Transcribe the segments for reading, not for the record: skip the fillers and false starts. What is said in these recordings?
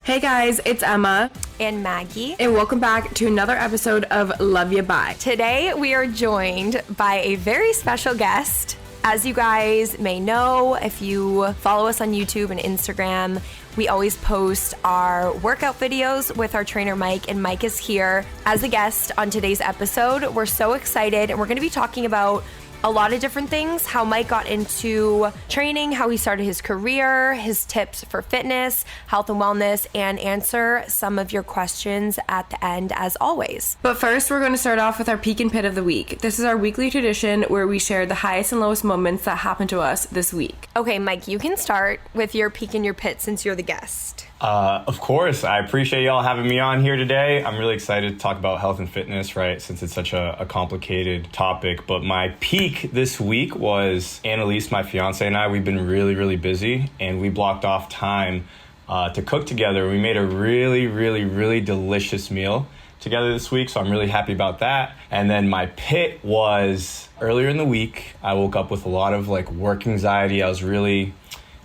Hey guys, it's Emma and Maggie, and welcome back to another episode of Love Ya Bye. Today we are joined by a very special guest. As you guys may know, if you follow us on YouTube and Instagram, we always post our workout videos with our trainer Mike, and Mike is here as a guest on today's episode. We're so excited, and we're going to be talking about a lot of different things, how Mike got into training, how he started his career, his tips for fitness, health and wellness, and answer some of your questions at the end as always. But first, we're going to start off with our peak and pit of the week. This is our weekly tradition where we share the highest and lowest moments that happened to us this week. Okay, Mike, you can start with your peak and your pit since you're the guest. Of course. I appreciate y'all having me on here today. I'm really excited to talk about health and fitness, right, since it's such a complicated topic. But my peak this week was Annalise, my fiance, and I, we've been really busy, and we blocked off time to cook together. We made a really delicious meal together this week, so I'm really happy about that. And then my pit was earlier in the week. I woke up with a lot of work anxiety. I was really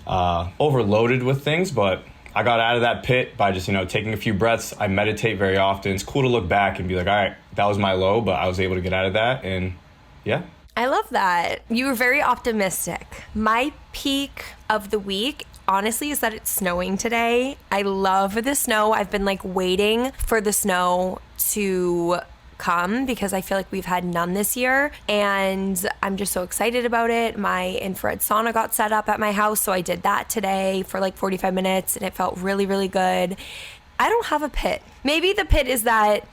overloaded with things, but I got out of that pit by just, taking a few breaths. I meditate very often. It's cool to look back and be like, all right, that was my low, but I was able to get out of that. And yeah. I love that. You were very optimistic. My peak of the week, honestly, is that it's snowing today. I love the snow. I've been waiting for the snow to come because I feel like we've had none this year, and I'm just so excited about it. My infrared sauna got set up at my house, so I did that today for 45 minutes, and it felt really good. I don't have a pit. Maybe the pit is that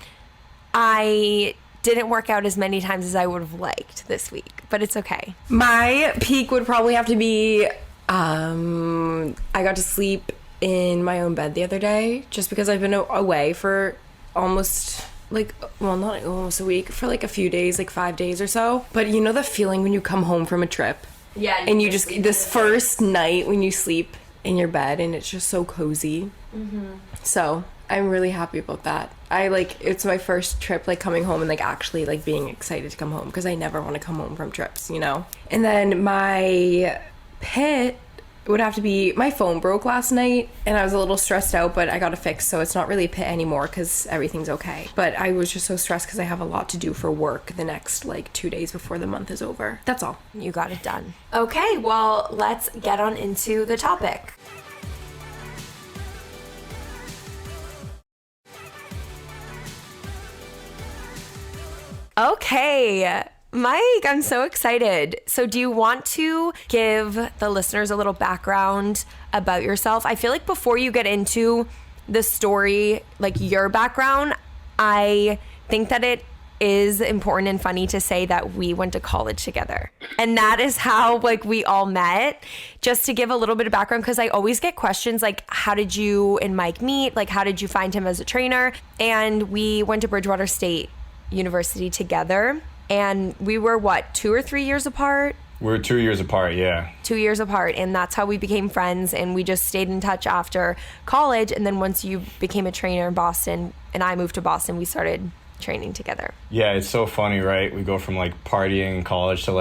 I didn't work out as many times as I would have liked this week, but it's okay. My peak would probably have to be I got to sleep in my own bed the other day just because I've been away for almost not almost a week, for a few days, 5 days or so. But you know the feeling when you come home from a trip? Yeah. And you just, this first night when you sleep in your bed and it's just so cozy. Mm-hmm. So I'm really happy about that. It's my first trip, coming home and actually being excited to come home, because I never want to come home from trips, And then my pit would have to be, my phone broke last night and I was a little stressed out, but I got it fixed, so it's not really a pit anymore because everything's okay. But I was just so stressed because I have a lot to do for work the next 2 days before the month is over. That's all. You got it done. Okay, well, let's get on into the topic. Okay, Mike, I'm so excited. So do you want to give the listeners a little background about yourself? I feel like before you get into the story, your background, I think that it is important and funny to say that we went to college together. And that is how we all met. Just to give a little bit of background, because I always get questions how did you and Mike meet? How did you find him as a trainer? And we went to Bridgewater State University together. And we were, 2 or 3 years apart? We were 2 years apart, yeah. 2 years apart, and that's how we became friends, and we just stayed in touch after college. And then once you became a trainer in Boston and I moved to Boston, we started training together. Yeah, it's so funny, right? We go from partying in college to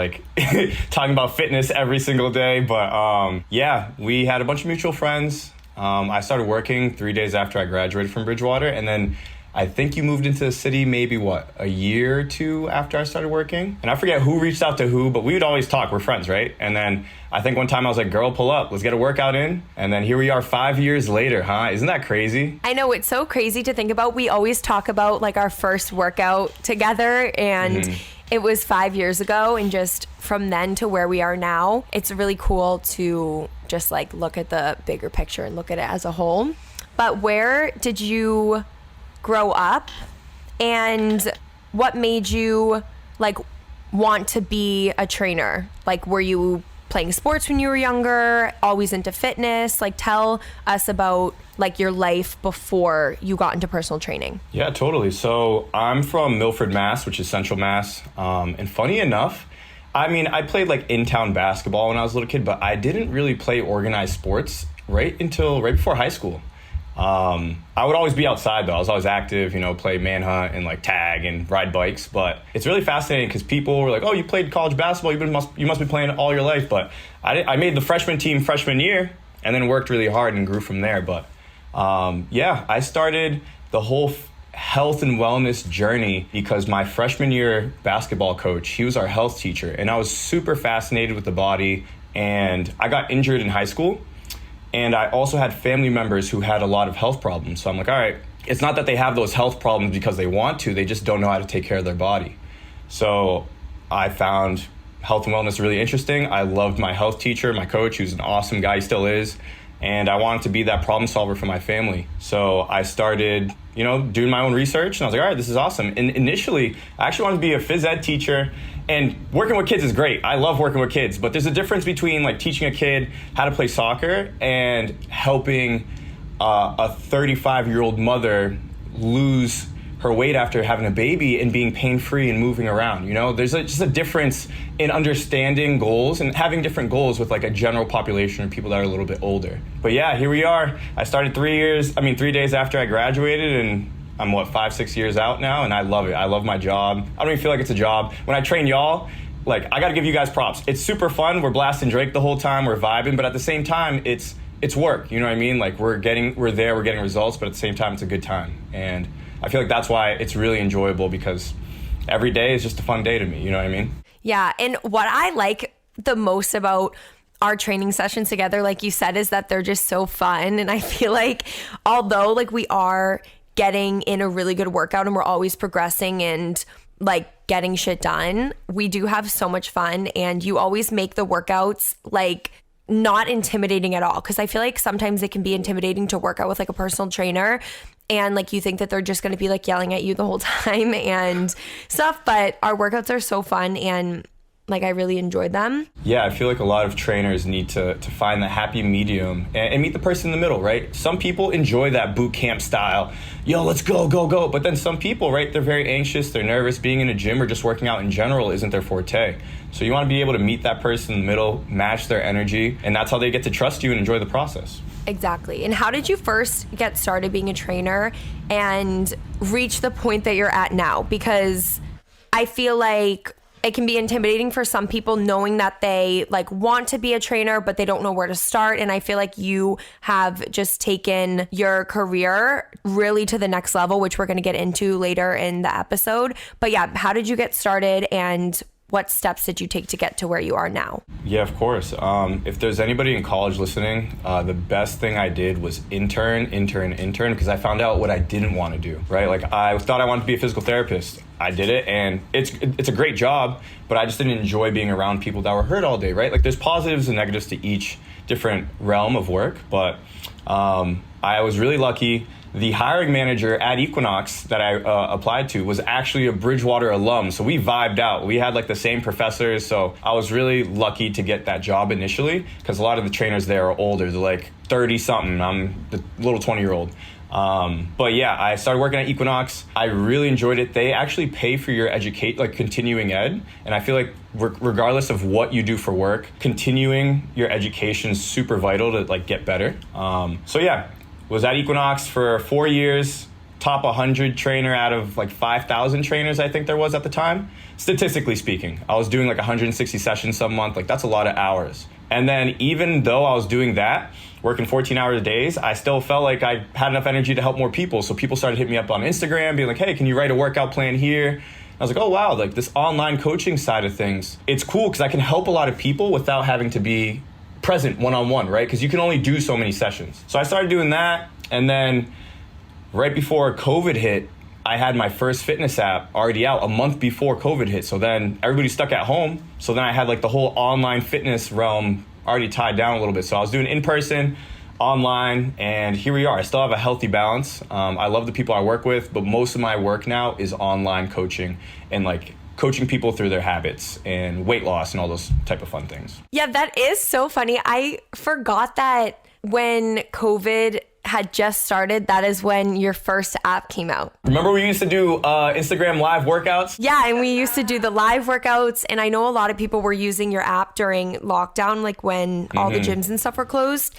talking about fitness every single day. But yeah, we had a bunch of mutual friends. I started working 3 days after I graduated from Bridgewater, and then I think you moved into the city maybe, a year or two after I started working? And I forget who reached out to who, but we would always talk. We're friends, right? And then I think one time I was like, girl, pull up. Let's get a workout in. And then here we are 5 years later, huh? Isn't that crazy? I know, it's so crazy to think about. We always talk about our first workout together, and it was 5 years ago. And just from then to where we are now, it's really cool to just look at the bigger picture and look at it as a whole. But where did you grow up, and what made you want to be a trainer? Were you playing sports when you were younger, always into fitness? Tell us about your life before you got into personal training. Yeah, totally. So I'm from Milford, Mass, which is Central Mass. And funny enough, I played in-town basketball when I was a little kid, but I didn't really play organized sports right before high school. I would always be outside though. I was always active, play manhunt and tag and ride bikes. But it's really fascinating because people were like, "Oh, you played college basketball. You must be playing all your life." But I made the freshman team freshman year, and then worked really hard and grew from there. But I started the whole health and wellness journey because my freshman year basketball coach, he was our health teacher, and I was super fascinated with the body, and I got injured in high school, and I also had family members who had a lot of health problems. So I'm like, all right, it's not that they have those health problems because they want to, they just don't know how to take care of their body. So I found health and wellness really interesting. I loved my health teacher, my coach, who's an awesome guy, he still is. And I wanted to be that problem solver for my family. So I started, doing my own research, and I was like, all right, this is awesome. And initially, I actually wanted to be a phys ed teacher, and working with kids is great. I love working with kids, but there's a difference between like teaching a kid how to play soccer and helping a 35-year-old mother lose her weight after having a baby and being pain-free and moving around. There's just a difference in understanding goals and having different goals with like a general population of people that are a little bit older. But yeah, here we are. I started 3 days after I graduated, and I'm 5-6 years out now, and I love it. I love my job. I don't even feel like it's a job. When I train y'all, I gotta give you guys props. It's super fun. We're blasting Drake the whole time. We're vibing, but at the same time, it's work. You know what I mean? We're getting results, but at the same time, it's a good time. And I feel like that's why it's really enjoyable, because every day is just a fun day to me. You know what I mean? Yeah. And what I like the most about our training sessions together, like you said, is that they're just so fun. And I feel like although we are getting in a really good workout and we're always progressing and getting shit done, we do have so much fun. And you always make the workouts not intimidating at all. Cause I feel like sometimes it can be intimidating to work out with a personal trainer, and you think that they're just going to be yelling at you the whole time and stuff. But our workouts are so fun, and I really enjoyed them. Yeah, I feel like a lot of trainers need to find the happy medium and meet the person in the middle, right? Some people enjoy that boot camp style. Yo, let's go, go, go. But then some people, right, they're very anxious, they're nervous. Being in a gym or just working out in general isn't their forte. So you want to be able to meet that person in the middle, match their energy, and that's how they get to trust you and enjoy the process. Exactly. And how did you first get started being a trainer and reach the point that you're at now? Because I feel like it can be intimidating for some people knowing that they want to be a trainer, but they don't know where to start. And I feel like you have just taken your career really to the next level, which we're going to get into later in the episode. But yeah, how did you get started, and what steps did you take to get to where you are now? Yeah, of course. If there's anybody in college listening, the best thing I did was intern, because I found out what I didn't want to do, right? I thought I wanted to be a physical therapist. I did it, and it's a great job, but I just didn't enjoy being around people that were hurt all day, right? There's positives and negatives to each different realm of work, but I was really lucky. The hiring manager at Equinox that I applied to was actually a Bridgewater alum. So we vibed out. We had the same professors. So I was really lucky to get that job initially, because a lot of the trainers there are older. They're 30 something. I'm the little 20-year-old. But yeah, I started working at Equinox. I really enjoyed it. They actually pay for your continuing ed. And I feel like regardless of what you do for work, continuing your education is super vital to get better. So yeah. Was at Equinox for 4 years, top 100 trainer out of 5,000 trainers I think there was at the time. Statistically speaking, I was doing 160 sessions some month. That's a lot of hours. And then even though I was doing that, working 14-hour days, I still felt like I had enough energy to help more people. So people started hitting me up on Instagram, being hey, can you write a workout plan here? I was oh wow, this online coaching side of things, it's cool because I can help a lot of people without having to be present one-on-one, right? Because you can only do so many sessions. So I started doing that, and then right before COVID hit, I had my first fitness app already out a month before COVID hit. So then everybody's stuck at home. So then I had the whole online fitness realm already tied down a little bit. So I was doing in-person, online, and here we are. I still have a healthy balance. I love the people I work with, but most of my work now is online coaching and coaching people through their habits and weight loss and all those type of fun things. Yeah, that is so funny. I forgot that when COVID had just started, that is when your first app came out. Remember we used to do Instagram live workouts? Yeah, and we used to do the live workouts, and I know a lot of people were using your app during lockdown, when all the gyms and stuff were closed.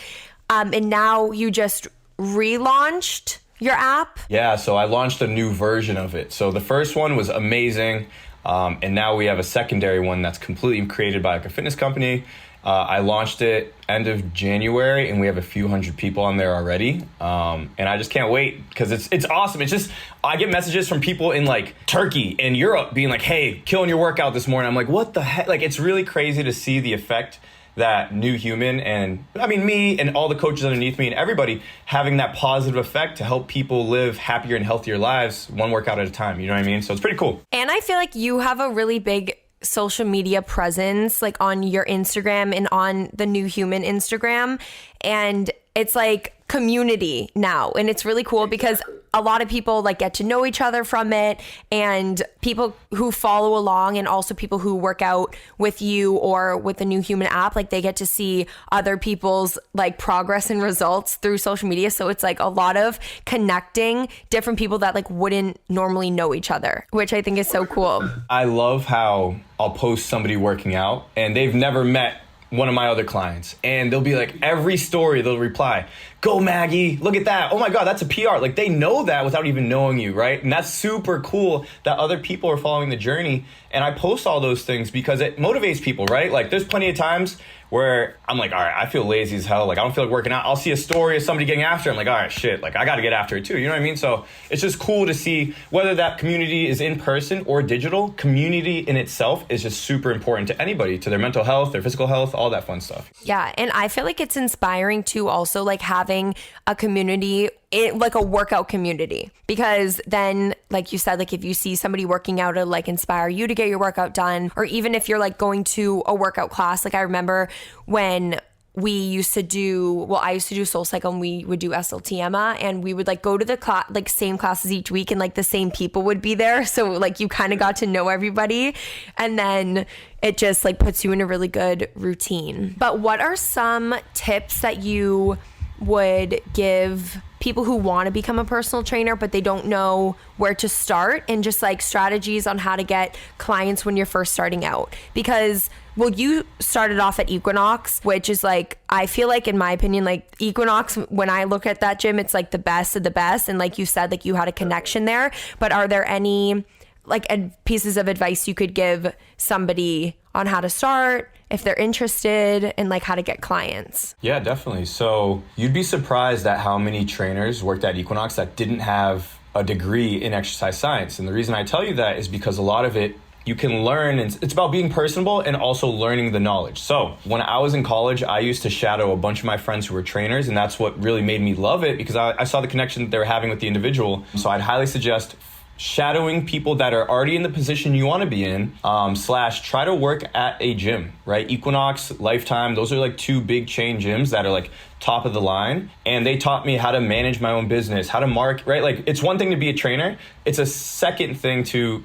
And now you just relaunched your app? Yeah, so I launched a new version of it. So the first one was amazing. And now we have a secondary one that's completely created by a fitness company. I launched it end of January, and we have a few hundred people on there already. And I just can't wait because it's awesome. It's just, I get messages from people in like Turkey and Europe being like, hey, killing your workout this morning. I'm like, what the heck? Like, it's really crazy to see the effect that New Human and I mean me and all the coaches underneath me and everybody having that positive effect to help people live happier and healthier lives one workout at a time. You know what I mean? So it's pretty cool. And I feel like you have a really big social media presence, like on your Instagram and on the New Human Instagram. And it's like community now. And it's really cool because a lot of people like get to know each other from it, and people who follow along and also people who work out with you or with the New Human app, like they get to see other people's like progress and results through social media. So it's like a lot of connecting different people that like wouldn't normally know each other, which I think is so cool. I love how I'll post somebody working out and they've never met one of my other clients, and they'll be like, every story they'll reply, go Maggie, look at that, oh my god, that's a PR. Like, they know that without even knowing you, right? And that's super cool that other people are following the journey. And I post all those things because it motivates people, right? Like, there's plenty of times where I'm like, all right, I feel lazy as hell, like I don't feel like working out. I'll see a story of somebody getting after it. I'm like, all right, shit, like I gotta get after it too, you know what I mean? So it's just cool to see whether that community is in person or digital. Community in itself is just super important to anybody, to their mental health, their physical health, all that fun stuff. Yeah, and I feel like it's inspiring too, also like having a community, like a workout community, because then like you said, like if you see somebody working out, it'll like inspire you to get your workout done. Or even if you're like going to a workout class, like I remember when we used to do, well, I used to do Soul Cycle and we would do SLTMA, and we would like go to the like same classes each week, and like the same people would be there. So like you kind of got to know everybody, and then it just like puts you in a really good routine. But what are some tips that you would give people who want to become a personal trainer but they don't know where to start, and just like strategies on how to get clients when you're first starting out? Because well, you started off at Equinox, which is like, I feel like in my opinion, like Equinox, when I look at that gym, it's like the best of the best. And like you said, like you had a connection there. But are there any like pieces of advice you could give somebody on how to start if they're interested, and like how to get clients? Yeah, definitely. So you'd be surprised at how many trainers worked at Equinox that didn't have a degree in exercise science. And the reason I tell you that is because a lot of it you can learn, and it's about being personable and also learning the knowledge. So when I was in college, I used to shadow a bunch of my friends who were trainers, and that's what really made me love it, because I saw the connection that they were having with the individual. So I'd highly suggest shadowing people that are already in the position you want to be in, / try to work at a gym, right? Equinox, Lifetime, those are like two big chain gyms that are like top of the line. And they taught me how to manage my own business, how to market, right? Like, it's one thing to be a trainer. It's a second thing to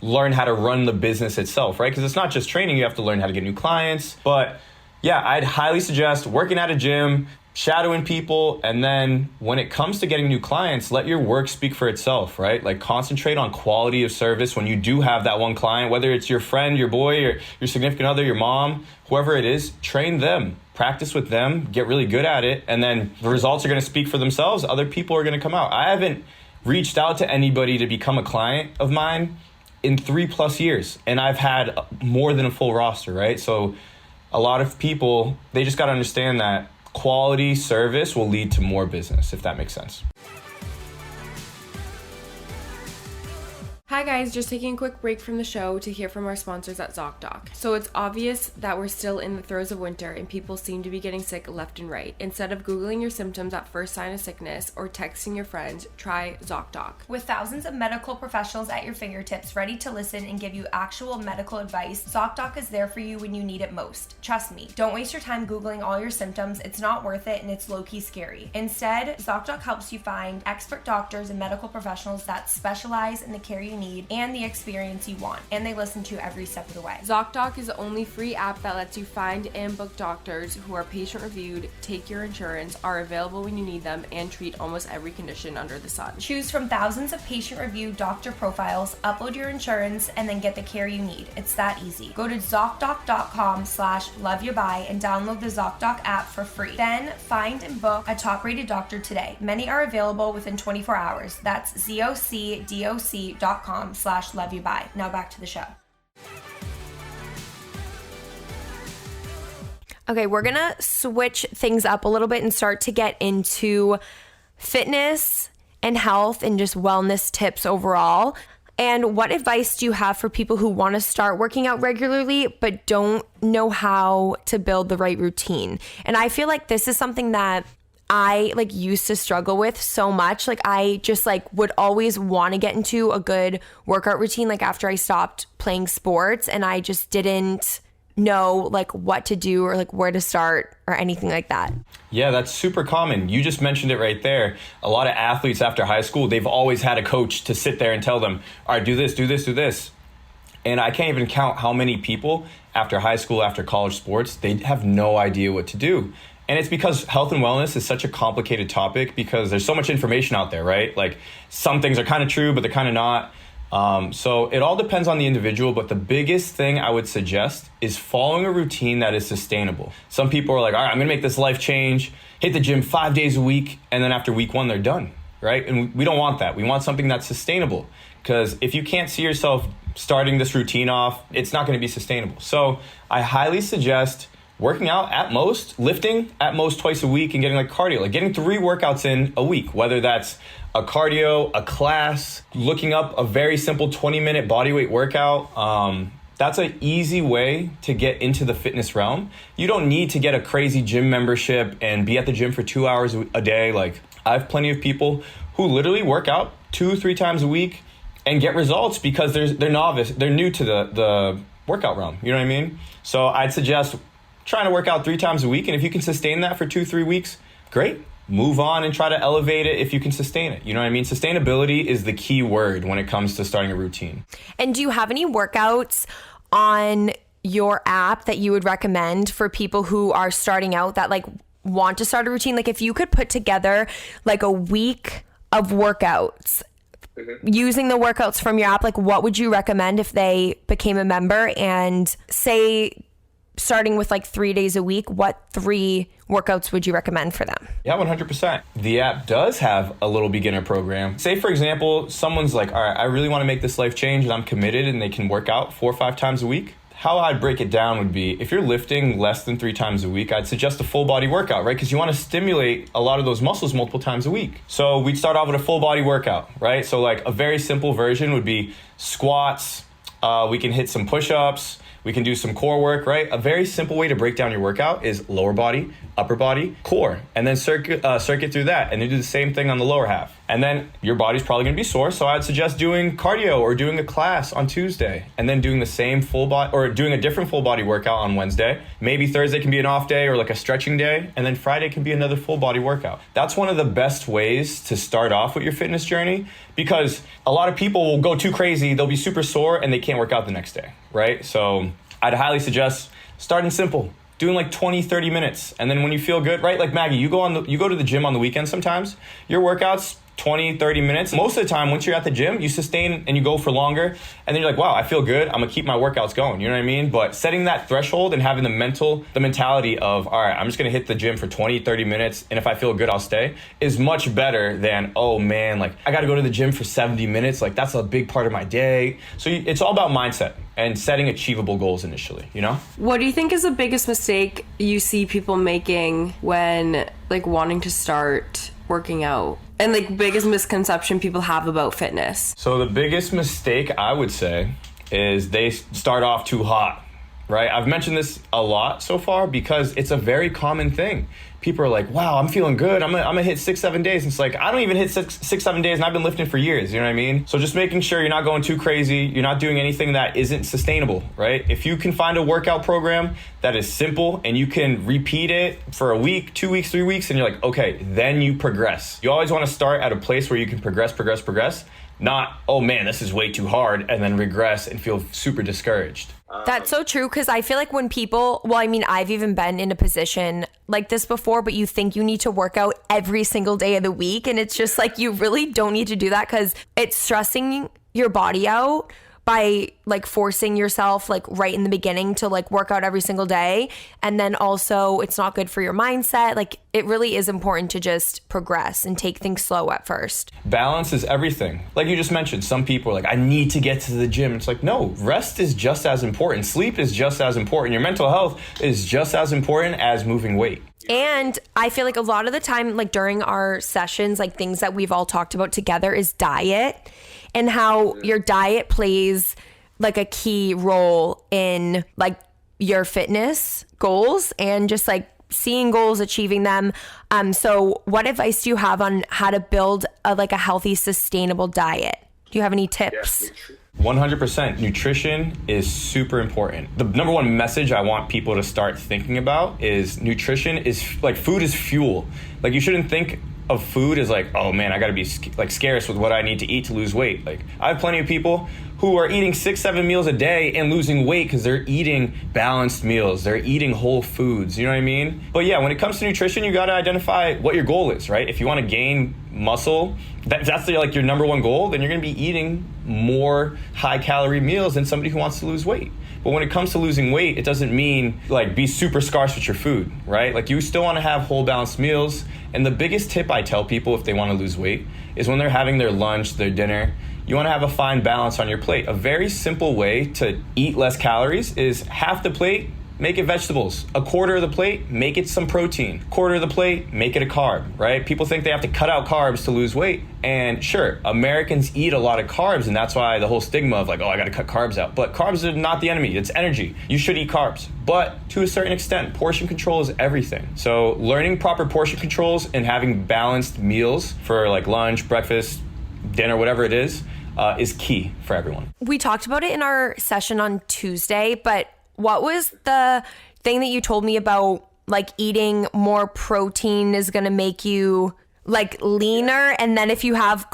learn how to run the business itself, right? Because it's not just training, you have to learn how to get new clients. But yeah, I'd highly suggest working at a gym, shadowing people, and then when it comes to getting new clients, let your work speak for itself, right? Like, concentrate on quality of service when you do have that one client, whether it's your friend, your boy, or your significant other, your mom, whoever it is. Train them, practice with them, get really good at it, and then the results are going to speak for themselves. Other people are going to come out. I haven't reached out to anybody to become a client of mine in 3+ years, and I've had more than a full roster, right? So a lot of people, they just got to understand that quality service will lead to more business, if that makes sense. Hi guys, just taking a quick break from the show to hear from our sponsors at ZocDoc. So it's obvious that we're still in the throes of winter and people seem to be getting sick left and right. Instead of Googling your symptoms at first sign of sickness or texting your friends, try ZocDoc. With thousands of medical professionals at your fingertips, ready to listen and give you actual medical advice, ZocDoc is there for you when you need it most. Trust me, don't waste your time Googling all your symptoms. It's not worth it, and it's low-key scary. Instead, ZocDoc helps you find expert doctors and medical professionals that specialize in the care you need and the experience you want, and they listen to you every step of the way. ZocDoc is the only free app that lets you find and book doctors who are patient reviewed, take your insurance, are available when you need them, and treat almost every condition under the sun. Choose from thousands of patient reviewed doctor profiles, upload your insurance, and then get the care you need. It's that easy. Go to ZocDoc.com/loveyourbuy and download the ZocDoc app for free. Then find and book a top-rated doctor today. Many are available within 24 hours. That's ZocDoc.com/loveyourbuy. Now back to the show. Okay, we're gonna switch things up a little bit and start to get into fitness and health and just wellness tips overall. And what advice do you have for people who want to start working out regularly but don't know how to build the right routine? And I feel like this is something that I like used to struggle with so much. Like I just like would always want to get into a good workout routine like after I stopped playing sports, and I just didn't know like what to do or like where to start or anything like that. Yeah, that's super common. You just mentioned it right there. A lot of athletes after high school, they've always had a coach to sit there and tell them, all right, do this, do this, do this. And I can't even count how many people after high school, after college sports, they have no idea what to do. And it's because health and wellness is such a complicated topic because there's so much information out there, right? Like some things are kind of true, but they're kind of not. So it all depends on the individual, but the biggest thing I would suggest is following a routine that is sustainable. Some people are like, all right, I'm gonna make this life change, hit the gym 5 days a week, and then after week 1, they're done, right? And we don't want that. We want something that's sustainable, because if you can't see yourself starting this routine off, it's not gonna be sustainable. So I highly suggest working out at most, lifting at most twice a week, and getting like cardio, like getting 3 workouts in a week, whether that's a cardio, a class, looking up a very simple 20-minute bodyweight workout. That's an easy way to get into the fitness realm. You don't need to get a crazy gym membership and be at the gym for 2 hours a day. Like I have plenty of people who literally work out 2-3 times a week and get results because they're novice, they're new to the workout realm. You know what I mean? So I'd suggest trying to work out 3 times a week, and if you can sustain that for 2-3 weeks, great. Move on and try to elevate it if you can sustain it. You know what I mean? Sustainability is the key word when it comes to starting a routine. And do you have any workouts on your app that you would recommend for people who are starting out that like want to start a routine? Like if you could put together like a week of workouts using the workouts from your app, like what would you recommend if they became a member? And say starting with like 3 days a week, what 3 workouts would you recommend for them? Yeah, 100%. The app does have a little beginner program. Say, for example, someone's like, all right, I really want to make this life change and I'm committed, and they can work out 4 or 5 times a week. How I'd break it down would be, if you're lifting less than 3 times a week, I'd suggest a full body workout, right? Because you want to stimulate a lot of those muscles multiple times a week. So we'd start off with a full body workout, right? So like a very simple version would be squats. We can hit some push-ups. We can do some core work, right? A very simple way to break down your workout is lower body, upper body, core, and then circuit through that. And then do the same thing on the lower half. And then your body's probably gonna be sore, so I'd suggest doing cardio or doing a class on Tuesday, and then doing the same full body, or doing a different full body workout on Wednesday. Maybe Thursday can be an off day or like a stretching day, and then Friday can be another full body workout. That's one of the best ways to start off with your fitness journey, because a lot of people will go too crazy, they'll be super sore, and they can't work out the next day, right? So I'd highly suggest starting simple, doing like 20-30 minutes, and then when you feel good, right? Like Maggie, you go to the gym on the weekend sometimes, your workouts 20-30 minutes. Most of the time, once you're at the gym, you sustain and you go for longer, and then you're like, wow, I feel good, I'm gonna keep my workouts going, you know what I mean? But setting that threshold and having the mentality of, all right, I'm just gonna hit the gym for 20-30 minutes, and if I feel good, I'll stay, is much better than, oh man, like I gotta go to the gym for 70 minutes, like that's a big part of my day. So it's all about mindset and setting achievable goals initially, you know? What do you think is the biggest mistake you see people making when like wanting to start working out? And like biggest misconception people have about fitness? So the biggest mistake I would say is they start off too hot, right? I've mentioned this a lot so far because it's a very common thing. People are like, wow, I'm feeling good. I'm gonna hit 6-7 days. And it's like, I don't even hit 6-7 days and I've been lifting for years. You know what I mean? So just making sure you're not going too crazy. You're not doing anything that isn't sustainable, right? If you can find a workout program that is simple and you can repeat it for a week, 2 weeks, 3 weeks, and you're like, okay, then you progress. You always want to start at a place where you can progress. Not, oh man, this is way too hard, and then regress and feel super discouraged. That's so true, because I feel like when people, well, I mean, I've even been in a position like this before, but you think you need to work out every single day of the week, and it's just like you really don't need to do that because it's stressing your body out, by like forcing yourself like right in the beginning to like work out every single day. And then also it's not good for your mindset. Like it really is important to just progress and take things slow at first. Balance is everything. Like you just mentioned, some people are like, I need to get to the gym. It's like, no, rest is just as important. Sleep is just as important. Your mental health is just as important as moving weight. And I feel like a lot of the time, like during our sessions, like things that we've all talked about together is diet and how your diet plays like a key role in like your fitness goals and just like seeing goals, achieving them. So what advice do you have on how to build a healthy, sustainable diet? Do you have any tips? 100%. Nutrition is super important. The number one message I want people to start thinking about is nutrition is like food is fuel. Like you shouldn't think of food as like, oh man, I gotta be like scarce with what I need to eat to lose weight. Like I have plenty of people who are eating 6-7 meals a day and losing weight because they're eating balanced meals. They're eating whole foods, you know what I mean? But yeah, when it comes to nutrition, you gotta identify what your goal is, right? If you wanna gain muscle, that's like your number one goal, then you're gonna be eating more high calorie meals than somebody who wants to lose weight. But when it comes to losing weight, it doesn't mean like be super scarce with your food, right? Like you still wanna have whole balanced meals. And the biggest tip I tell people if they wanna lose weight is when they're having their lunch, their dinner, you wanna have a fine balance on your plate. A very simple way to eat less calories is half the plate, make it vegetables. A quarter of the plate, make it some protein. Quarter of the plate, make it a carb, right? People think they have to cut out carbs to lose weight. And sure, Americans eat a lot of carbs, and that's why the whole stigma of like, oh, I gotta cut carbs out. But carbs are not the enemy, it's energy. You should eat carbs. But to a certain extent, portion control is everything. So learning proper portion controls and having balanced meals for like lunch, breakfast, dinner, whatever it is key for everyone. We talked about it in our session on Tuesday, but what was the thing that you told me about like eating more protein is going to make you like leaner, and then if you have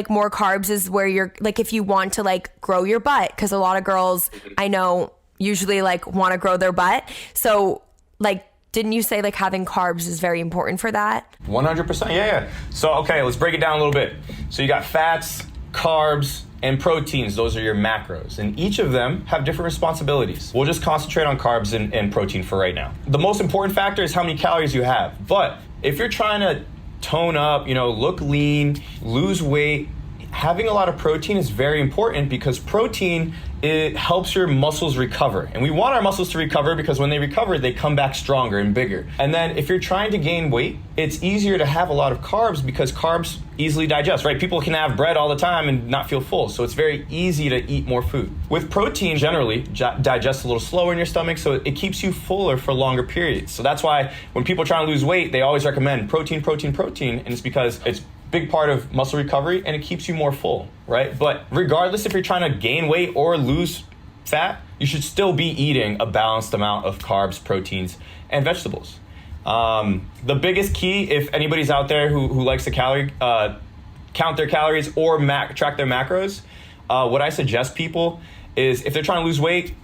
more carbs is where you're like if you want to like grow your butt, because a lot of girls I know usually like want to grow their butt. So like didn't you say like having carbs is very important for that? 100%. Yeah. So okay, let's break it down a little bit. So you got fats, carbs, and proteins. Those are your macros, and each of them have different responsibilities. We'll just concentrate on carbs and protein for right now. The most important factor is how many calories you have. But if you're trying to tone up, look lean, lose weight, having a lot of protein is very important because protein, it helps your muscles recover. And we want our muscles to recover because when they recover, they come back stronger and bigger. And then if you're trying to gain weight, it's easier to have a lot of carbs because carbs easily digest, right? People can have bread all the time and not feel full. So it's very easy to eat more food. With protein, generally, digests a little slower in your stomach, so it keeps you fuller for longer periods. So that's why when people try to lose weight, they always recommend protein, protein, protein. And it's because it's big part of muscle recovery and it keeps you more full, right? But regardless if you're trying to gain weight or lose fat, you should still be eating a balanced amount of carbs, proteins, and vegetables. The biggest key, if anybody's out there who likes to count their calories or track their macros, what I suggest people is if they're trying to lose weight,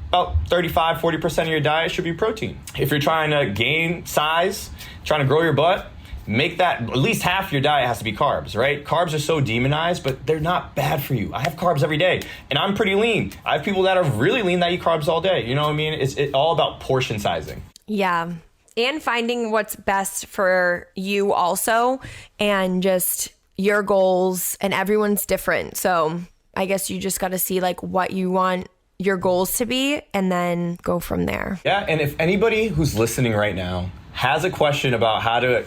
about 35-40% of your diet should be protein. If you're trying to gain size, trying to grow your butt, make that at least half your diet has to be carbs, right? Carbs are so demonized, but they're not bad for you. I have carbs every day, and I'm pretty lean. I have people that are really lean that eat carbs all day. You know what I mean? It's all about portion sizing. Yeah. And finding what's best for you also, and just your goals, and everyone's different. So I guess you just got to see like what you want your goals to be and then go from there. Yeah. And if anybody who's listening right now has a question about how to,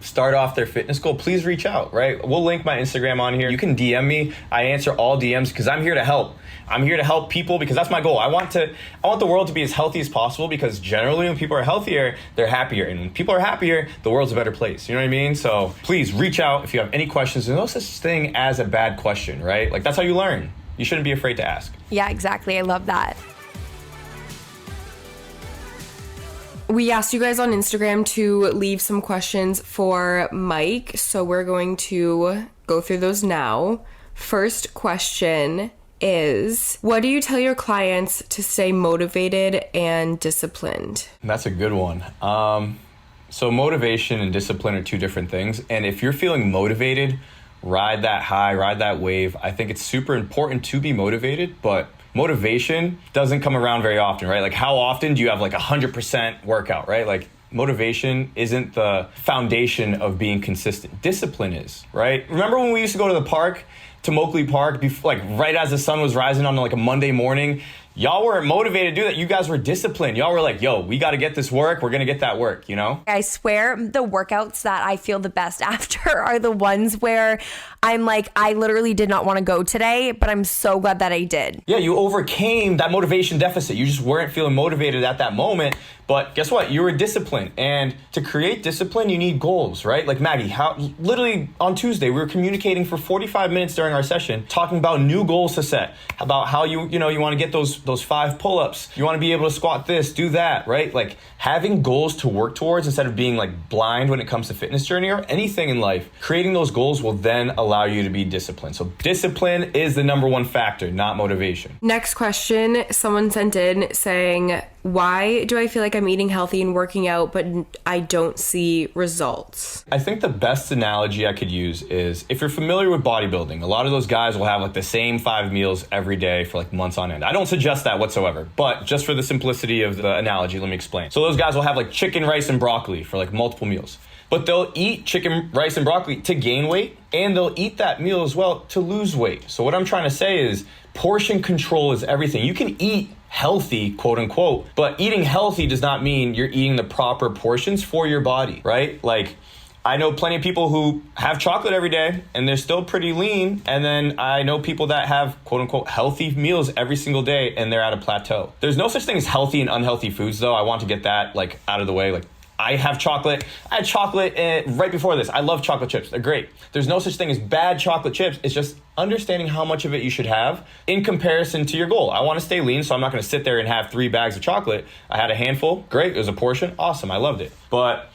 start off their fitness goal, please reach out, right? We'll link my Instagram on here. You can DM me. I answer all DMs because I'm here to help. I'm here to help people because that's my goal. I want the world to be as healthy as possible because generally when people are healthier, they're happier. And when people are happier, the world's a better place. You know what I mean? So please reach out if you have any questions. There's no such thing as a bad question, right? Like that's how you learn. You shouldn't be afraid to ask. Yeah, exactly. I love that. We asked you guys on Instagram to leave some questions for Mike, so we're going to go through those now. First question is, what do you tell your clients to stay motivated and disciplined? That's a good one. So motivation and discipline are two different things. And if you're feeling motivated ride that high, ride that wave. I think it's super important to be motivated, but motivation doesn't come around very often, right? Like how often do you have like 100% workout, right? Like motivation isn't the foundation of being consistent. Discipline is, right? Remember when we used to go to the park, to Moakley Park, before, like right as the sun was rising on like a Monday morning? Y'all weren't motivated to do that. You guys were disciplined. Y'all were like, yo, we got to get this work. We're going to get that work, you know? I swear the workouts that I feel the best after are the ones where I'm like, I literally did not want to go today, but I'm so glad that I did. Yeah, you overcame that motivation deficit. You just weren't feeling motivated at that moment. But guess what? You were disciplined. And to create discipline, you need goals, right? Like Maggie, literally on Tuesday, we were communicating for 45 minutes during our session, talking about new goals to set, about how you want to get those 5 pull-ups. You want to be able to squat this, do that, right? Like having goals to work towards instead of being like blind when it comes to fitness journey or anything in life. Creating those goals will then allow you to be disciplined. So discipline is the number one factor, not motivation. Next question, someone sent in saying, why do I feel like I'm eating healthy and working out, but I don't see results? I think the best analogy I could use is if you're familiar with bodybuilding, a lot of those guys will have like the same 5 meals every day for like months on end. I don't suggest that whatsoever, but just for the simplicity of the analogy, let me explain. So those guys will have like chicken, rice, and broccoli for like multiple meals. But they'll eat chicken, rice, and broccoli to gain weight, and they'll eat that meal as well to lose weight. So what I'm trying to say is portion control is everything. You can eat healthy, quote unquote, but eating healthy does not mean you're eating the proper portions for your body, right? Like I know plenty of people who have chocolate every day and they're still pretty lean. And then I know people that have quote unquote healthy meals every single day and they're at a plateau. There's no such thing as healthy and unhealthy foods though. I want to get that like out of the way. Like I have chocolate. I had chocolate right before this. I love chocolate chips. They're great. There's no such thing as bad chocolate chips. It's just understanding how much of it you should have in comparison to your goal. I want to stay lean, so I'm not going to sit there and have 3 bags of chocolate. I had a handful. Great. It was a portion. Awesome. I loved it. But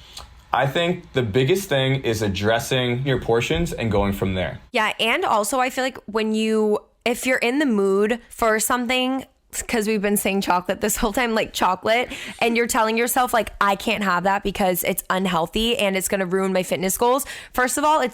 I think the biggest thing is addressing your portions and going from there. Yeah. And also I feel like if you're in the mood for something, because we've been saying chocolate this whole time, like chocolate, and you're telling yourself like, I can't have that because it's unhealthy and it's going to ruin my fitness goals. First of all,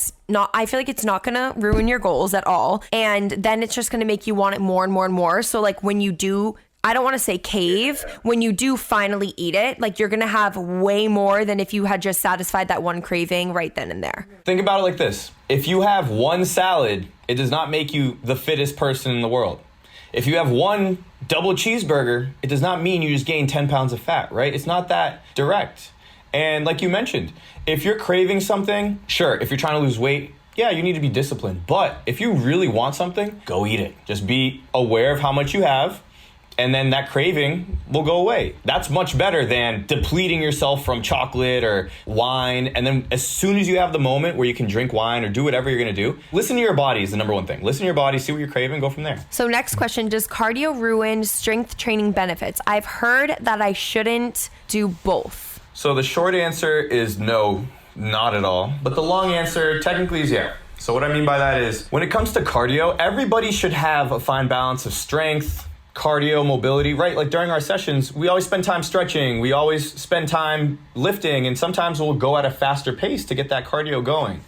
I feel like it's not going to ruin your goals at all. And then it's just going to make you want it more and more and more. So like when you do, I don't want to say cave, when you do finally eat it, like you're going to have way more than if you had just satisfied that one craving right then and there. Think about it like this. If you have one salad, it does not make you the fittest person in the world. If you have one double cheeseburger, it does not mean you just gain 10 pounds of fat, right? It's not that direct. And like you mentioned, if you're craving something, sure, if you're trying to lose weight, yeah, you need to be disciplined. But if you really want something, go eat it. Just be aware of how much you have, and then that craving will go away. That's much better than depleting yourself from chocolate or wine. And then as soon as you have the moment where you can drink wine or do whatever you're going to do, listen to your body is the number one thing. Listen to your body, see what you're craving, go from there. So next question, does cardio ruin strength training benefits? I've heard that I shouldn't do both. So the short answer is no, not at all. But the long answer technically is yeah. So what I mean by that is when it comes to cardio, everybody should have a fine balance of strength, cardio, mobility, right? Like during our sessions, we always spend time stretching. We always spend time lifting, and sometimes we'll go at a faster pace to get that cardio going.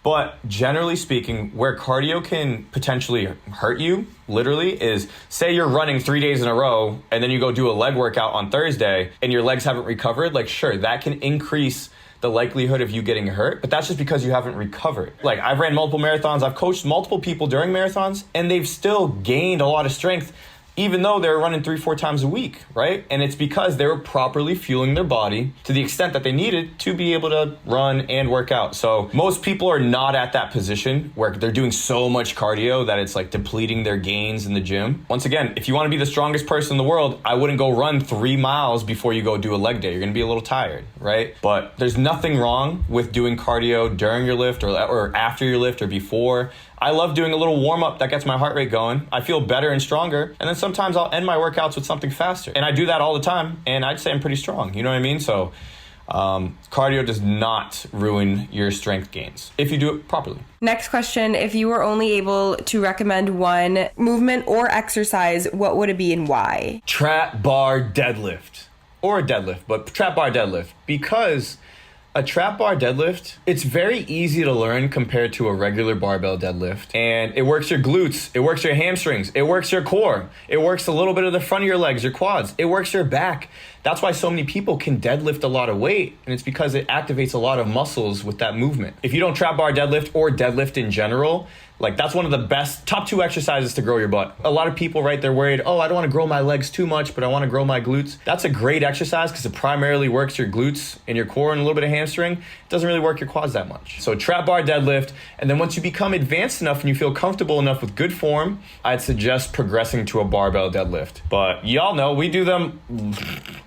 But generally speaking, where cardio can potentially hurt you, literally, is say you're running 3 days in a row and then you go do a leg workout on Thursday and your legs haven't recovered. Like, sure, that can increase the likelihood of you getting hurt, but that's just because you haven't recovered. Like I've ran multiple marathons, I've coached multiple people during marathons, and they've still gained a lot of strength even though they're running 3-4 times a week, right? And it's because they were properly fueling their body to the extent that they needed to be able to run and work out. So most people are not at that position where they're doing so much cardio that it's like depleting their gains in the gym. Once again, if you want to be the strongest person in the world, I wouldn't go run 3 miles before you go do a leg day. You're going to be a little tired, right? But there's nothing wrong with doing cardio during your lift or after your lift or before. I love doing a little warm-up that gets my heart rate going. I feel better and stronger. And then sometimes I'll end my workouts with something faster. And I do that all the time. And I'd say I'm pretty strong. You know what I mean? So cardio does not ruin your strength gains if you do it properly. Next question. If you were only able to recommend one movement or exercise, what would it be and why? Trap bar deadlift. Or a deadlift, but trap bar deadlift. Because A trap bar deadlift, it's very easy to learn compared to a regular barbell deadlift. And it works your glutes, it works your hamstrings, it works your core, it works a little bit of the front of your legs, your quads, it works your back. That's why so many people can deadlift a lot of weight, and it's because it activates a lot of muscles with that movement. If you don't trap bar deadlift or deadlift in general, like that's one of the best top 2 exercises to grow your butt. A lot of people, right, they're worried, oh, I don't want to grow my legs too much, but I want to grow my glutes. That's a great exercise because it primarily works your glutes and your core and a little bit of hamstring. It doesn't really work your quads that much. So trap bar deadlift, and then once you become advanced enough and you feel comfortable enough with good form, I'd suggest progressing to a barbell deadlift. But y'all know we do them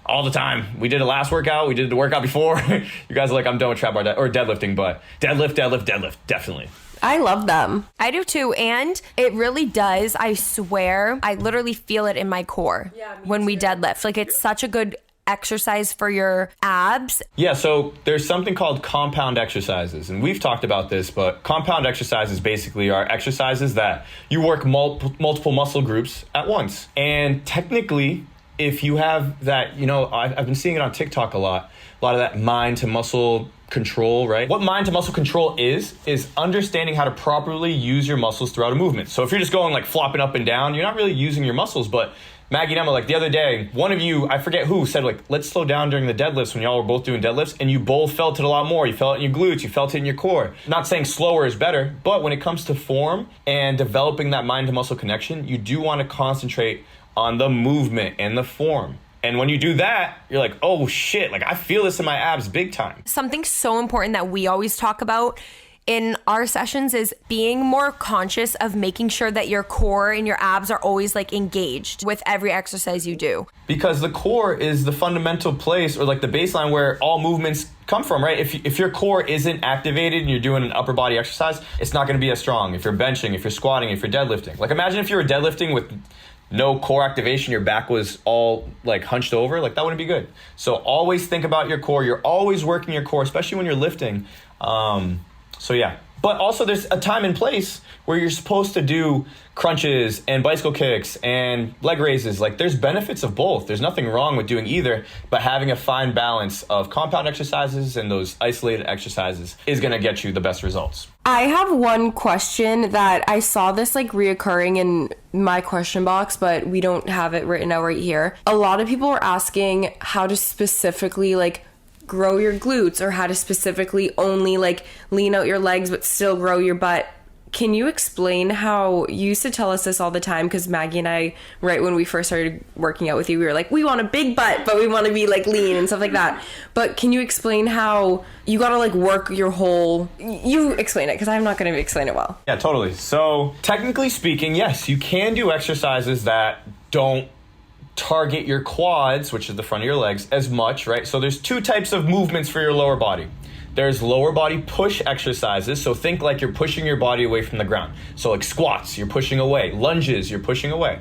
all the time. We did a last workout, we did the workout before. You guys are like, I'm done with trap bar or deadlifting, but deadlift, definitely. I love them. I do too. And it really does. I swear, I literally feel it in my core when we deadlift. Like it's such a good exercise for your abs. Yeah, so there's something called compound exercises, and we've talked about this, but compound exercises basically are exercises that you work multiple muscle groups at once. And technically, if you have that, you know, I've been seeing it on TikTok a lot of that mind to muscle control, right? What mind to muscle control is understanding how to properly use your muscles throughout a movement. So if you're just going like flopping up and down, you're not really using your muscles. But Maggie and Emma, like the other day, one of you, I forget who, said like, let's slow down during the deadlifts when y'all were both doing deadlifts, and you both felt it a lot more. You felt it in your glutes, you felt it in your core. Not saying slower is better, but when it comes to form and developing that mind to muscle connection, you do want to concentrate on the movement and the form. And when you do that, you're like, oh shit, like I feel this in my abs big time. Something so important that we always talk about in our sessions is being more conscious of making sure that your core and your abs are always like engaged with every exercise you do. Because the core is the fundamental place or like the baseline where all movements come from, right? If your core isn't activated and you're doing an upper body exercise, it's not going to be as strong. If you're benching, if you're squatting, if you're deadlifting. Like imagine if you were deadlifting with no core activation, your back was all like hunched over, like that wouldn't be good. So always think about your core. You're always working your core, especially when you're lifting. So yeah, but also there's a time and place where you're supposed to do crunches and bicycle kicks and leg raises. Like there's benefits of both. There's nothing wrong with doing either, but having a fine balance of compound exercises and those isolated exercises is going to get you the best results. I have one question that I saw this like reoccurring in my question box, but we don't have it written out right here. A lot of people were asking how to specifically like grow your glutes or how to specifically only like lean out your legs but still grow your butt. Can you explain how you used to tell us this all the time? Because Maggie and I, right when we first started working out with you, we were like, we want a big butt, but we want to be like lean and stuff like that. But can you explain how you got to like work your whole, you explain it because I'm not going to explain it well. Yeah, totally. So technically speaking, yes, you can do exercises that don't target your quads, which is the front of your legs, as much, right? So there's 2 types of movements for your lower body. There's lower body push exercises. So think like you're pushing your body away from the ground. So like squats, you're pushing away. Lunges, you're pushing away.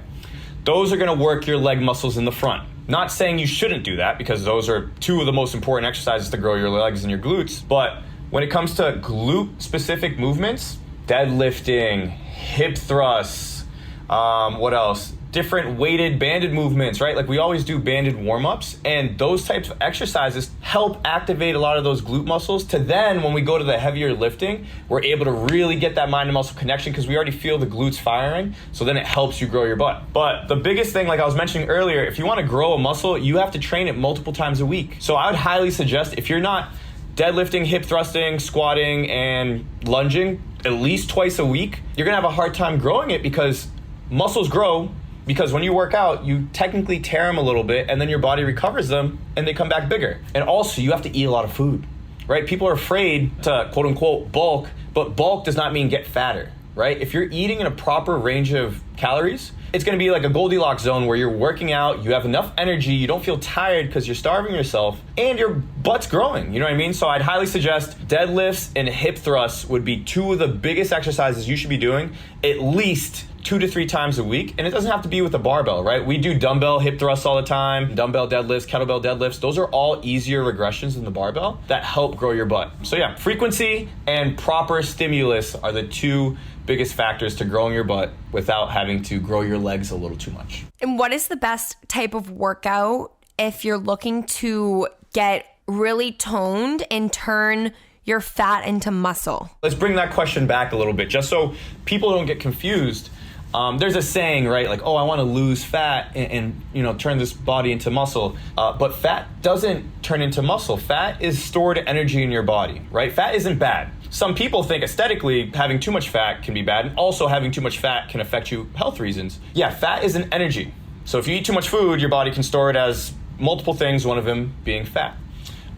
Those are going to work your leg muscles in the front. Not saying you shouldn't do that because those are 2 of the most important exercises to grow your legs and your glutes. But when it comes to glute specific movements, deadlifting, hip thrusts, what else? Different weighted banded movements, right? Like we always do banded warm-ups, and those types of exercises help activate a lot of those glute muscles to then when we go to the heavier lifting, we're able to really get that mind to muscle connection because we already feel the glutes firing. So then it helps you grow your butt. But the biggest thing, like I was mentioning earlier, if you want to grow a muscle, you have to train it multiple times a week. So I would highly suggest if you're not deadlifting, hip thrusting, squatting, and lunging at least twice a week, you're gonna have a hard time growing it because muscles grow. Because when you work out, you technically tear them a little bit and then your body recovers them and they come back bigger. And also you have to eat a lot of food, right? People are afraid to quote unquote bulk, but bulk does not mean get fatter, right? If you're eating in a proper range of calories, it's gonna be like a Goldilocks zone where you're working out, you have enough energy, you don't feel tired because you're starving yourself, and your butt's growing, you know what I mean? So I'd highly suggest deadlifts and hip thrusts would be 2 of the biggest exercises you should be doing at least 2 to 3 times a week. And it doesn't have to be with a barbell, right? We do dumbbell hip thrusts all the time, dumbbell deadlifts, kettlebell deadlifts. Those are all easier regressions than the barbell that help grow your butt. So yeah, frequency and proper stimulus are the 2 biggest factors to growing your butt without having to grow your legs a little too much. And what is the best type of workout if you're looking to get really toned and turn your fat into muscle? Let's bring that question back a little bit, just so people don't get confused. There's a saying, right? Like, oh, I want to lose fat and turn this body into muscle. But fat doesn't turn into muscle. Fat is stored energy in your body, right? Fat isn't bad. Some people think aesthetically having too much fat can be bad, and also having too much fat can affect you health reasons. Yeah, fat is an energy. So if you eat too much food, your body can store it as multiple things, one of them being fat.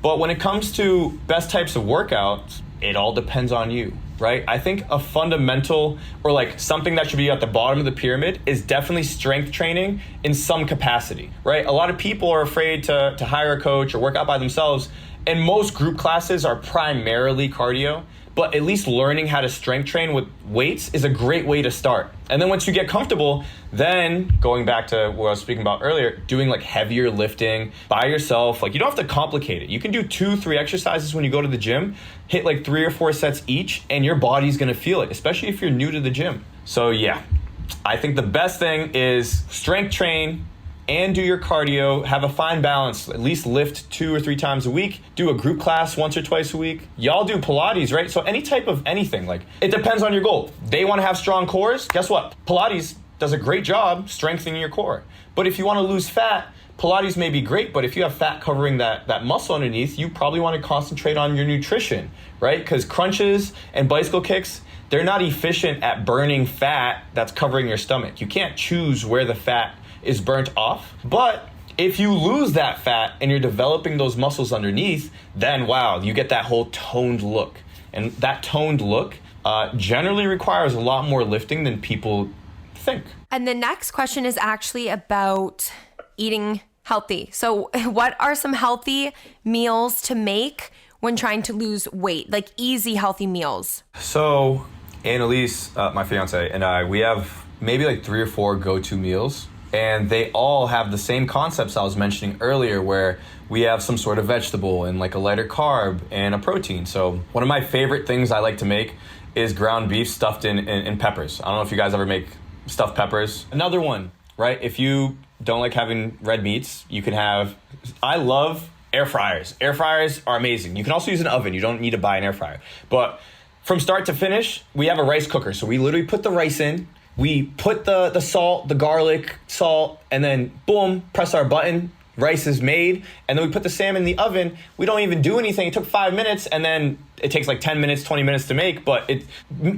But when it comes to best types of workouts, it all depends on you, right? I think a fundamental, or like something that should be at the bottom of the pyramid, is definitely strength training in some capacity, right? A lot of people are afraid to hire a coach or work out by themselves, and most group classes are primarily cardio. But at least learning how to strength train with weights is a great way to start. And then once you get comfortable, then going back to what I was speaking about earlier, doing like heavier lifting by yourself. Like, you don't have to complicate it. You can do 2-3 exercises when you go to the gym, hit like 3 or 4 sets each, and your body's gonna feel it, especially if you're new to the gym. So yeah, I think the best thing is strength train and do your cardio, have a fine balance, at least lift 2 or 3 times a week, do a group class once or twice a week. Y'all do Pilates, right? So any type of anything, like, it depends on your goal. They wanna have strong cores, guess what? Pilates does a great job strengthening your core. But if you wanna lose fat, Pilates may be great, but if you have fat covering that muscle underneath, you probably wanna concentrate on your nutrition, right? Because crunches and bicycle kicks, they're not efficient at burning fat that's covering your stomach. You can't choose where the fat is burnt off. But if you lose that fat and you're developing those muscles underneath, then wow, you get that whole toned look. And that toned look generally requires a lot more lifting than people think. And the next question is actually about eating healthy. So what are some healthy meals to make when trying to lose weight? Like easy, healthy meals. So Annalise, my fiance, and I, we have maybe like 3 or 4 go-to meals. And they all have the same concepts I was mentioning earlier, where we have some sort of vegetable and like a lighter carb and a protein. So one of my favorite things I like to make is ground beef stuffed in peppers. I don't know if you guys ever make stuffed peppers. Another one, right? If you don't like having red meats, you can have, I love air fryers. Air fryers are amazing. You can also use an oven. You don't need to buy an air fryer. But from start to finish, we have a rice cooker. So we literally put the rice in, we put the salt, the garlic, salt, and then boom, press our button, rice is made, and then we put the salmon in the oven. We don't even do anything. It took 5 minutes, and then it takes like 10 minutes, 20 minutes to make, but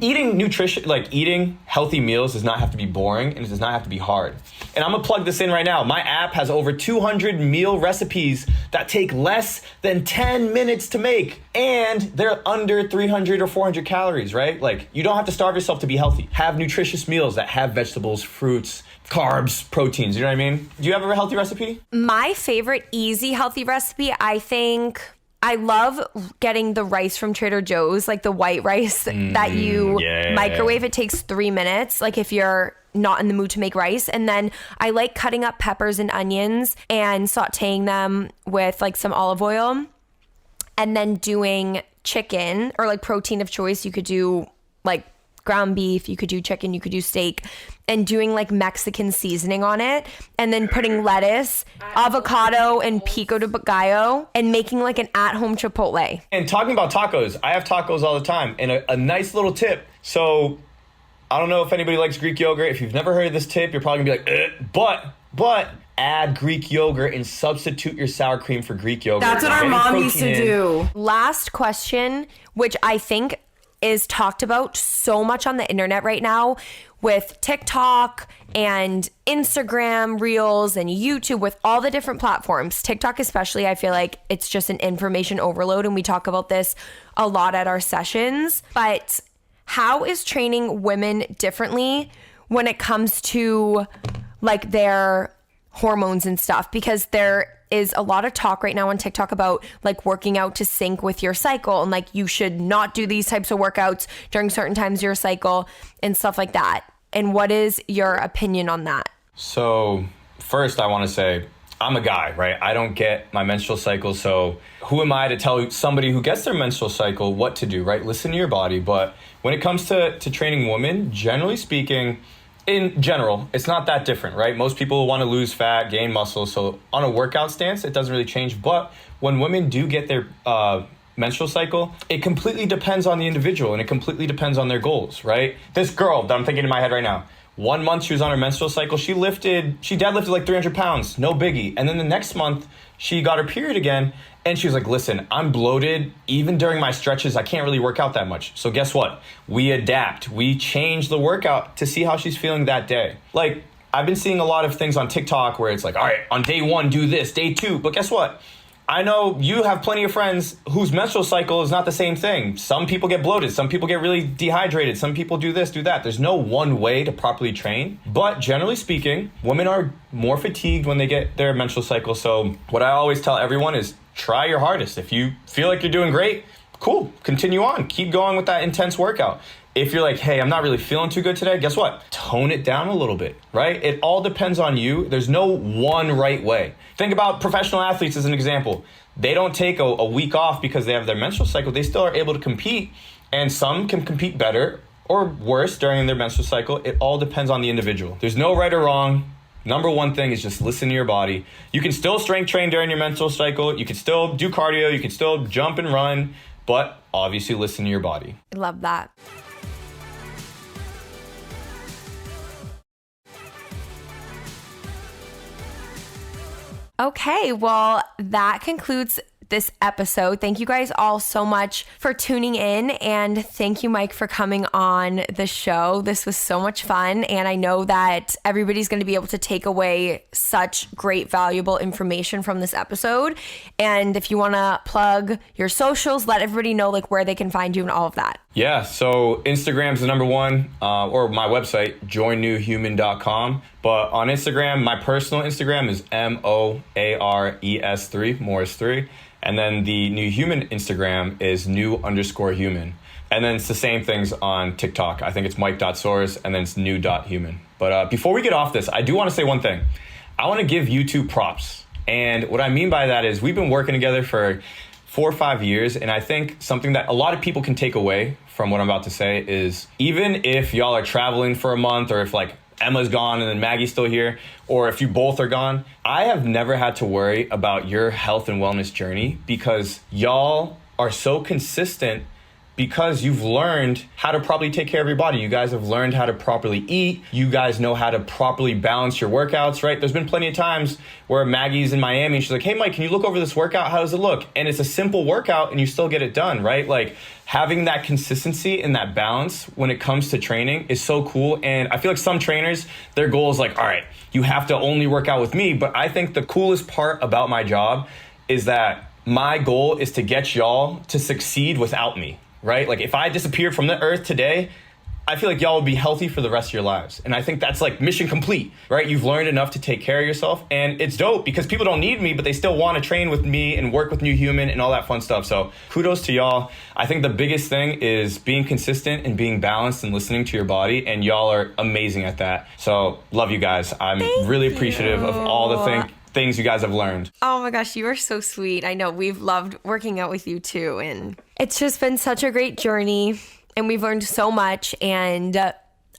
eating healthy meals does not have to be boring, and it does not have to be hard. And I'm gonna plug this in right now. My app has over 200 meal recipes that take less than 10 minutes to make, and they're under 300 or 400 calories, right? Like, you don't have to starve yourself to be healthy. Have nutritious meals that have vegetables, fruits, carbs, proteins, you know what I mean? Do you have a healthy recipe? My favorite easy healthy recipe, I think, I love getting the rice from Trader Joe's, like the white rice that you microwave. It takes 3 minutes, like if you're not in the mood to make rice. And then I like cutting up peppers and onions and sauteing them with like some olive oil, and then doing chicken or like protein of choice. You could do like ground beef, you could do chicken, you could do steak, and doing like Mexican seasoning on it, and then putting lettuce, avocado, and pico de gallo, and making like an at-home chipotle. And talking about tacos, I have tacos all the time, and a nice little tip. So I don't know if anybody likes Greek yogurt. If you've never heard of this tip, you're probably gonna be like, but add Greek yogurt and substitute your sour cream for Greek yogurt. That's what our mom used to do. Last question, which I think is talked about so much on the internet right now with TikTok and Instagram Reels and YouTube, with all the different platforms. TikTok especially, I feel like it's just an information overload, and we talk about this a lot at our sessions. But how is training women differently when it comes to like their hormones and stuff? Because there is a lot of talk right now on TikTok about like working out to sync with your cycle, and like you should not do these types of workouts during certain times of your cycle and stuff like that. And what is your opinion on that? So first I want to say, I'm a guy, right? I don't get my menstrual cycle. So who am I to tell somebody who gets their menstrual cycle what to do, right? Listen to your body. But when it comes to training women, generally speaking, in general, it's not that different, right? Most people want to lose fat, gain muscle. So on a workout stance, it doesn't really change. But when women do get their menstrual cycle, it completely depends on the individual and it completely depends on their goals, right? This girl that I'm thinking in my head right now, 1 month she was on her menstrual cycle, she deadlifted like 300 pounds, no biggie. And then the next month she got her period again and she was like, listen, I'm bloated. Even during my stretches, I can't really work out that much. So guess what? We adapt. We change the workout to see how she's feeling that day. Like, I've been seeing a lot of things on TikTok where it's like, all right, on day 1, do this, day 2. But guess what? I know you have plenty of friends whose menstrual cycle is not the same thing. Some people get bloated. Some people get really dehydrated. Some people do this, do that. There's no one way to properly train. But generally speaking, women are more fatigued when they get their menstrual cycle. So what I always tell everyone is try your hardest. If you feel like you're doing great, cool, continue on. Keep going with that intense workout. If you're like, hey, I'm not really feeling too good today, guess what? Tone it down a little bit, right? It all depends on you. There's no one right way. Think about professional athletes as an example. They don't take a week off because they have their menstrual cycle. They still are able to compete, and some can compete better or worse during their menstrual cycle. It all depends on the individual. There's no right or wrong. Number one thing is just listen to your body. You can still strength train during your menstrual cycle. You can still do cardio. You can still jump and run, but obviously listen to your body. I love that. Okay, well, that concludes this episode. Thank you guys all so much for tuning in, and thank you, Mike, for coming on the show. This was so much fun, and I know that everybody's going to be able to take away such great, valuable information from this episode. And if you want to plug your socials, let everybody know like where they can find you and all of that. Yeah, so Instagram's the number one, or my website, joinnewhuman.com. But on Instagram, my personal Instagram is MOARES3, Morris 3. And then the New Human Instagram is new_human. And then it's the same things on TikTok. I think it's Mike.Soares and then it's new.human. But before we get off this, I do want to say one thing. I want to give you two props. And what I mean by that is we've been working together for 4 or 5 years. And I think something that a lot of people can take away from what I'm about to say is even if y'all are traveling for a month, or if like Emma's gone and then Maggie's still here, or if you both are gone, I have never had to worry about your health and wellness journey because y'all are so consistent because you've learned how to properly take care of your body. You guys have learned how to properly eat. You guys know how to properly balance your workouts, right? There's been plenty of times where Maggie's in Miami and she's like, hey, Mike, can you look over this workout? How does it look? And it's a simple workout and you still get it done, right? Like having that consistency and that balance when it comes to training is so cool. And I feel like some trainers, their goal is like, all right, you have to only work out with me. But I think the coolest part about my job is that my goal is to get y'all to succeed without me. Right? Like if I disappeared from the earth today, I feel like y'all would be healthy for the rest of your lives. And I think that's like mission complete, right? You've learned enough to take care of yourself. And it's dope because people don't need me, but they still want to train with me and work with New Human and all that fun stuff. So kudos to y'all. I think the biggest thing is being consistent and being balanced and listening to your body. And y'all are amazing at that. So love you guys. I'm really appreciative of all the things you guys have learned. Oh my gosh, you are so sweet. I know we've loved working out with you too. And it's just been such a great journey and we've learned so much. And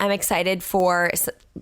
I'm excited for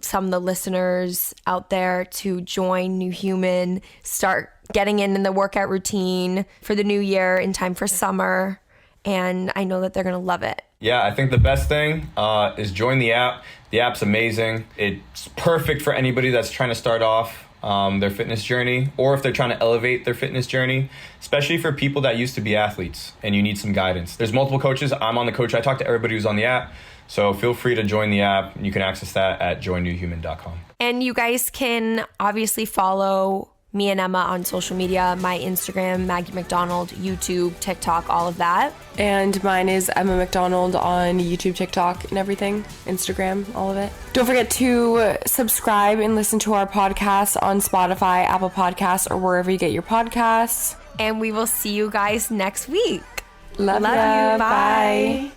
some of the listeners out there to join New Human, start getting in the workout routine for the new year in time for summer. And I know that they're going to love it. Yeah, I think the best thing is join the app. The app's amazing. It's perfect for anybody that's trying to start off their fitness journey, or if they're trying to elevate their fitness journey, especially for people that used to be athletes and you need some guidance. There's multiple coaches. I'm on the coach. I talk to everybody who's on the app. So feel free to join the app. You can access that at joinnewhuman.com. And you guys can obviously follow me and Emma on social media, my Instagram, Maggie McDonald, YouTube, TikTok, all of that. And mine is Emma McDonald on YouTube, TikTok, and everything. Instagram, all of it. Don't forget to subscribe and listen to our podcast on Spotify, Apple Podcasts, or wherever you get your podcasts. And we will see you guys next week. Love you. Bye.